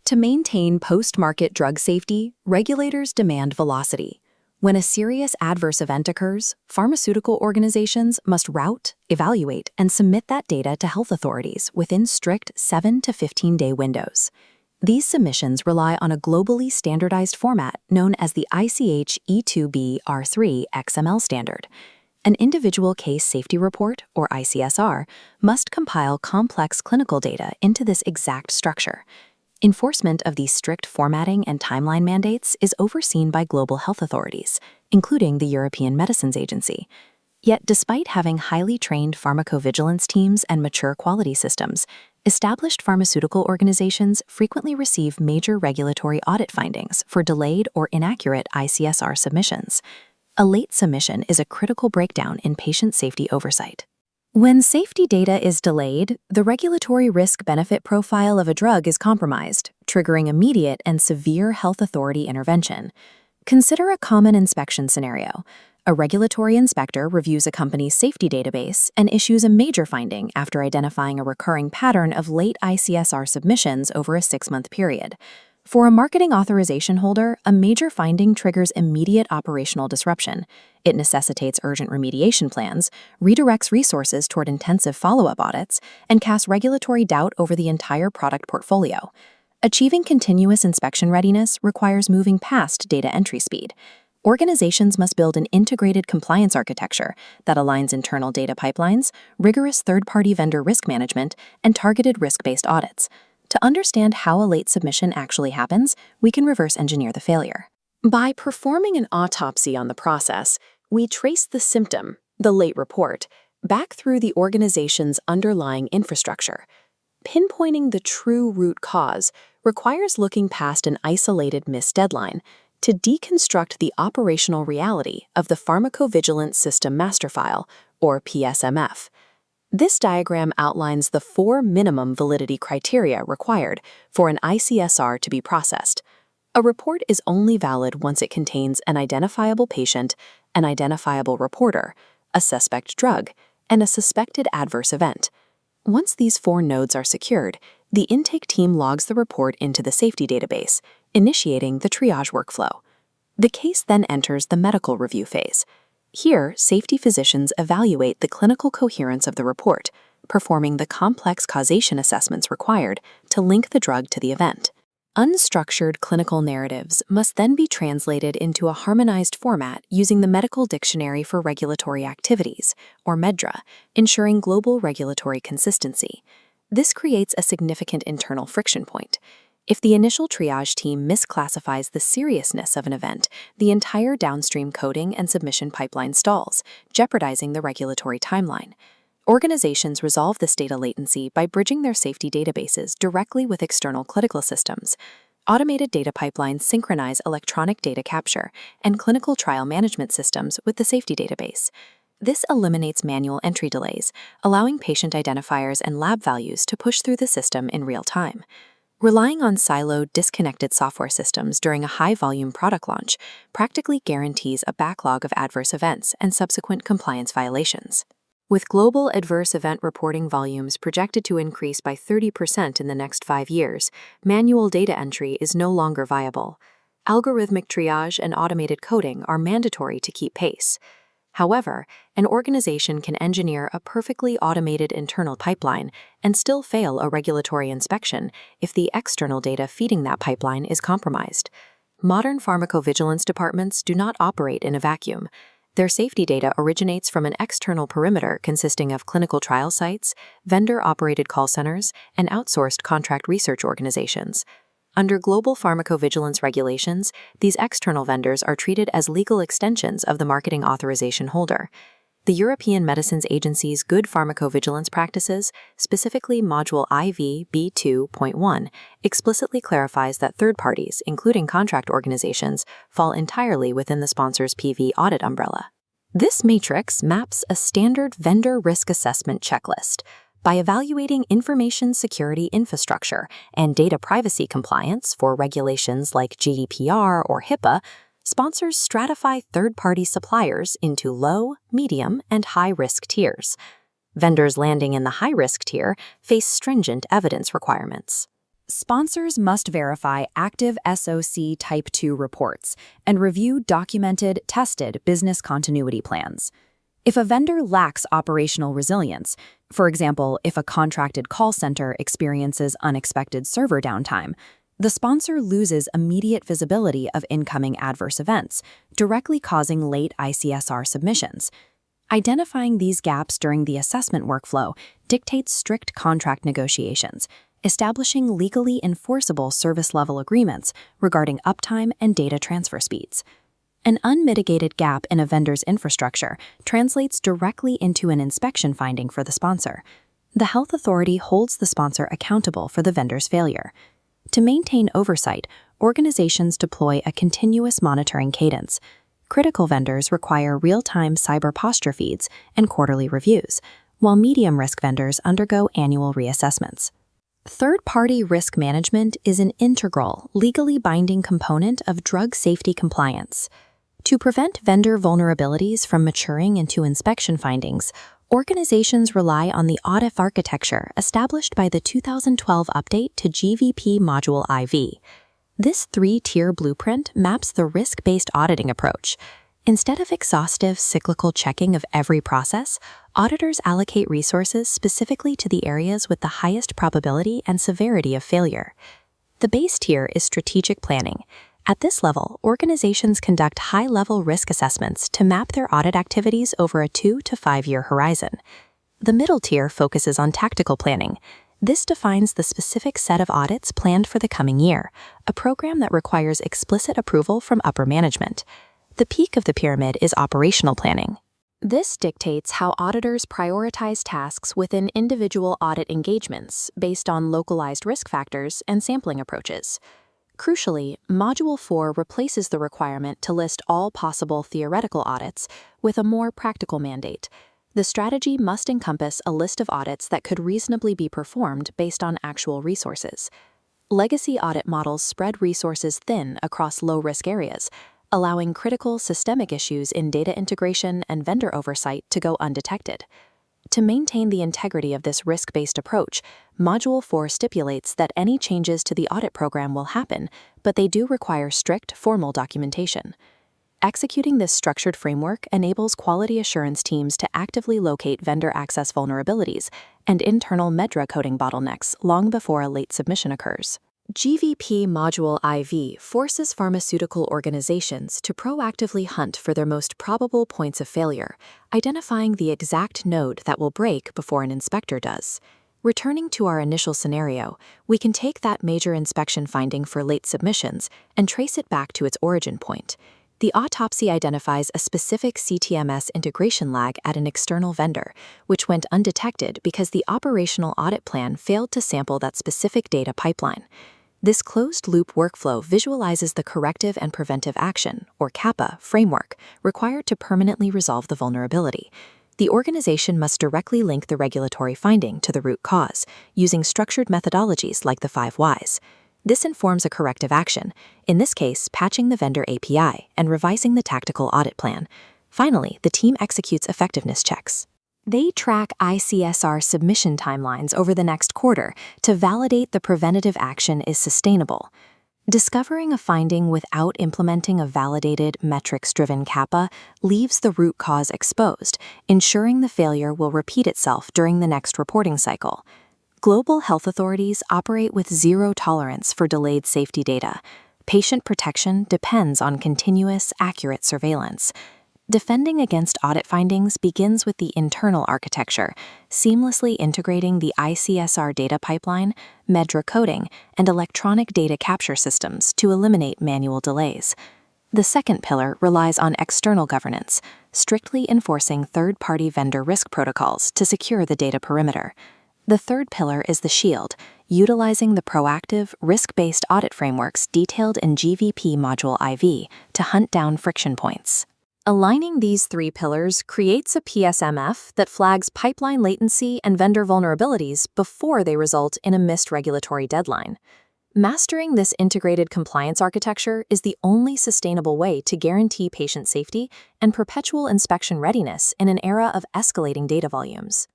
To maintain post-market drug safety, regulators demand velocity. When a serious adverse event occurs, pharmaceutical organizations must route, evaluate, and submit that data to health authorities within strict 7 to 15-day windows. These submissions rely on a globally standardized format known as the ICH E2B-R3 XML standard. An individual case safety report, or ICSR, must compile complex clinical data into this exact structure. Enforcement of these strict formatting and timeline mandates is overseen by global health authorities, including the European Medicines Agency. Yet, despite having highly trained pharmacovigilance teams and mature quality systems, established pharmaceutical organizations frequently receive major regulatory audit findings for delayed or inaccurate ICSR submissions. A late submission is a critical breakdown in patient safety oversight. When safety data is delayed, the regulatory risk-benefit profile of a drug is compromised, triggering immediate and severe health authority intervention. Consider a common inspection scenario. A regulatory inspector reviews a company's safety database and issues a major finding after identifying a recurring pattern of late ICSR submissions over a 6-month period. For a marketing authorization holder, a major finding triggers immediate operational disruption. It necessitates urgent remediation plans, redirects resources toward intensive follow-up audits, and casts regulatory doubt over the entire product portfolio. Achieving continuous inspection readiness requires moving past data entry speed. Organizations must build an integrated compliance architecture that aligns internal data pipelines, rigorous third-party vendor risk management, and targeted risk-based audits. To understand how a late submission actually happens, we can reverse engineer the failure. By performing an autopsy on the process, we trace the symptom, the late report, back through the organization's underlying infrastructure. Pinpointing the true root cause requires looking past an isolated missed deadline to deconstruct the operational reality of the Pharmacovigilance System Master File, or PSMF. This diagram outlines the 4 minimum validity criteria required for an ICSR to be processed. A report is only valid once it contains an identifiable patient, an identifiable reporter, a suspect drug, and a suspected adverse event. Once these 4 nodes are secured, the intake team logs the report into the safety database, initiating the triage workflow. The case then enters the medical review phase. Here, safety physicians evaluate the clinical coherence of the report, performing the complex causation assessments required to link the drug to the event. Unstructured clinical narratives must then be translated into a harmonized format using the Medical Dictionary for Regulatory Activities, or MEDRA, ensuring global regulatory consistency. This creates a significant internal friction point. If the initial triage team misclassifies the seriousness of an event, the entire downstream coding and submission pipeline stalls, jeopardizing the regulatory timeline. Organizations resolve this data latency by bridging their safety databases directly with external clinical systems. Automated data pipelines synchronize electronic data capture and clinical trial management systems with the safety database. This eliminates manual entry delays, allowing patient identifiers and lab values to push through the system in real time. Relying on siloed, disconnected software systems during a high-volume product launch practically guarantees a backlog of adverse events and subsequent compliance violations. With global adverse event reporting volumes projected to increase by 30% in the next 5 years, manual data entry is no longer viable. Algorithmic triage and automated coding are mandatory to keep pace. However, an organization can engineer a perfectly automated internal pipeline and still fail a regulatory inspection if the external data feeding that pipeline is compromised. Modern pharmacovigilance departments do not operate in a vacuum. Their safety data originates from an external perimeter consisting of clinical trial sites, vendor-operated call centers, and outsourced contract research organizations. Under global pharmacovigilance regulations, these external vendors are treated as legal extensions of the marketing authorization holder. The European Medicines Agency's Good Pharmacovigilance Practices, specifically Module IV B2.1, explicitly clarifies that third parties, including contract organizations, fall entirely within the sponsor's PV audit umbrella. This matrix maps a standard vendor risk assessment checklist. By evaluating information security infrastructure and data privacy compliance for regulations like GDPR or HIPAA, sponsors stratify third-party suppliers into low, medium, and high-risk tiers. Vendors landing in the high-risk tier face stringent evidence requirements. Sponsors must verify active SOC Type 2 reports and review documented, tested business continuity plans. If a vendor lacks operational resilience, for example, if a contracted call center experiences unexpected server downtime, the sponsor loses immediate visibility of incoming adverse events, directly causing late ICSR submissions. Identifying these gaps during the assessment workflow dictates strict contract negotiations, establishing legally enforceable service-level agreements regarding uptime and data transfer speeds. An unmitigated gap in a vendor's infrastructure translates directly into an inspection finding for the sponsor. The health authority holds the sponsor accountable for the vendor's failure. To maintain oversight, organizations deploy a continuous monitoring cadence. Critical vendors require real-time cyber posture feeds and quarterly reviews, while medium-risk vendors undergo annual reassessments. Third-party risk management is an integral, legally binding component of drug safety compliance. To prevent vendor vulnerabilities from maturing into inspection findings, organizations rely on the audit architecture established by the 2012 update to GVP Module IV. This three-tier blueprint maps the risk-based auditing approach. Instead of exhaustive cyclical checking of every process, auditors allocate resources specifically to the areas with the highest probability and severity of failure. The base tier is strategic planning. At this level, organizations conduct high-level risk assessments to map their audit activities over a 2 to 5 year horizon. The middle tier focuses on tactical planning. This defines the specific set of audits planned for the coming year, a program that requires explicit approval from upper management. The peak of the pyramid is operational planning. This dictates how auditors prioritize tasks within individual audit engagements based on localized risk factors and sampling approaches. Crucially, Module 4 replaces the requirement to list all possible theoretical audits with a more practical mandate. The strategy must encompass a list of audits that could reasonably be performed based on actual resources. Legacy audit models spread resources thin across low-risk areas, allowing critical systemic issues in data integration and vendor oversight to go undetected. To maintain the integrity of this risk-based approach, Module 4 stipulates that any changes to the audit program will happen, but they do require strict, formal documentation. Executing this structured framework enables quality assurance teams to actively locate vendor access vulnerabilities and internal MEDRA coding bottlenecks long before a late submission occurs. GVP Module IV forces pharmaceutical organizations to proactively hunt for their most probable points of failure, identifying the exact node that will break before an inspector does. Returning to our initial scenario, we can take that major inspection finding for late submissions and trace it back to its origin point. The autopsy identifies a specific CTMS integration lag at an external vendor, which went undetected because the operational audit plan failed to sample that specific data pipeline. This closed-loop workflow visualizes the corrective and preventive action, or CAPA, framework required to permanently resolve the vulnerability. The organization must directly link the regulatory finding to the root cause, using structured methodologies like the 5 Whys. This informs a corrective action, in this case patching the vendor API and revising the tactical audit plan. Finally, the team executes effectiveness checks. They track ICSR submission timelines over the next quarter to validate the preventative action is sustainable. Discovering a finding without implementing a validated, metrics-driven CAPA leaves the root cause exposed, ensuring the failure will repeat itself during the next reporting cycle. Global health authorities operate with zero tolerance for delayed safety data. Patient protection depends on continuous, accurate surveillance. Defending against audit findings begins with the internal architecture, seamlessly integrating the ICSR data pipeline, MEDRA coding, and electronic data capture systems to eliminate manual delays. The second pillar relies on external governance, strictly enforcing third-party vendor risk protocols to secure the data perimeter. The third pillar is the shield, utilizing the proactive, risk-based audit frameworks detailed in GVP Module IV to hunt down friction points. Aligning these 3 pillars creates a PSMF that flags pipeline latency and vendor vulnerabilities before they result in a missed regulatory deadline. Mastering this integrated compliance architecture is the only sustainable way to guarantee patient safety and perpetual inspection readiness in an era of escalating data volumes.